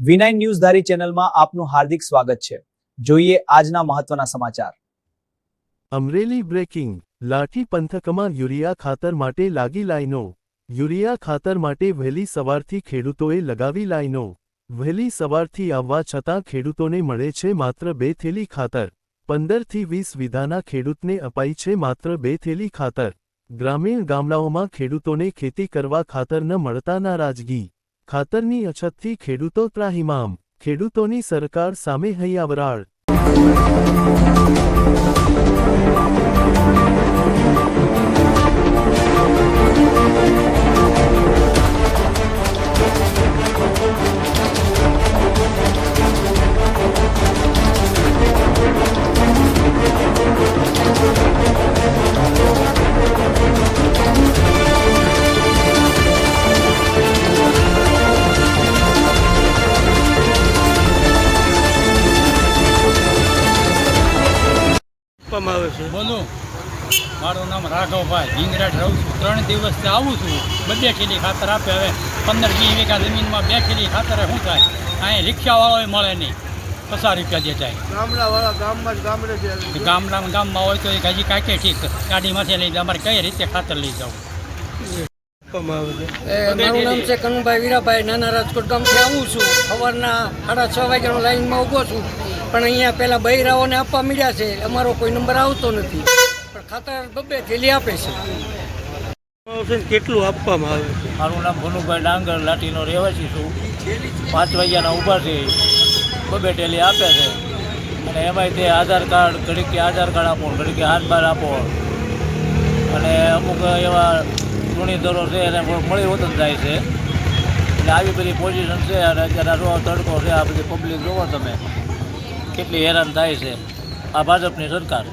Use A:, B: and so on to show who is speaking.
A: V9 news ધારી ચેનલમાં આપનું હાર્દિક સ્વાગત છે। જોઈએ આજના મહત્વના સમાચાર।
B: અમરેલી બ્રેકિંગ લાઠી પંથકમાં યુરિયા ખાતર માટે લાગી લાઈનો। યુરિયા ખાતર માટે વહેલી સવારથી ખેડૂતોએ લગાવી લાઈનો। વહેલી સવારથી આવવા છતાં ખેડૂતોને મળે છે માત્ર 2 થેલી ખાતર। 15 થી 20 વીઘાના ખેડૂતને અપાઈ છે માત્ર 2 થેલી ખાતર। ગ્રામીણ ગામડાઓમાં ખેડૂતોને ખેતી કરવા ખાતર ન મળતા નારાજગી। ખાતરની અછતથી ખેડૂતો ત્રાહિમામ। ખેડૂતોની સરકાર સામે હૈયાવરાળ।
C: બોલું મારું નામ રાઘવભાઈ હિંગરાજ રહું છું। 3 દિવસથી આવું છું। 2 થેલી ખાતર આપે। હવે 15-20 વીઘા જમીનમાં 2 થેલી ખાતર શું થાય? અહીં રિક્ષાવાળો મળે નહીં, 50 રૂપિયા દે જાય। ગામમાં હોય તો હજી કાંઈ ઠીક ગાડીમાંથી લઈ જાય, અમારે કઈ રીતે ખાતર લઈ જવું?
D: મારું નામ છે કનુભાઈ વીરાભાઈ, નાના રાજકોટ ગામથી આવું છું। સવારના 6:30 વાગ્યાનો લાઈનમાં ઊભો છું, પણ અહીંયા પહેલાં બૈરાઓને આપવા મળ્યા છે, અમારો કોઈ નંબર આવતો નથી, પણ ખાતર 2 થેલી આપે છે।
E: કેટલું આપવામાં આવે છે?
C: મારું નામ ભનુભાઈ ડાંગર, લાઠીનો રહેવાસી છું। 5 વાગ્યાના ઊભા છે, 2 થેલી આપે છે, અને એમાંય તે આધાર કાર્ડ, ઘડીક આધાર કાર્ડ આપો, ઘડીક હાથ બાર આપો, અને અમુક એવા ધૂણીધરો છે એને મળી હોત જ જાય છે। એટલે આવી બધી પોઝિશન છે, અને અત્યારે રો તડકો છે, આ બધી પબ્લિક જોવો તમે કેટલી હેરાન થાય છે। આ ભાજપની સરકાર।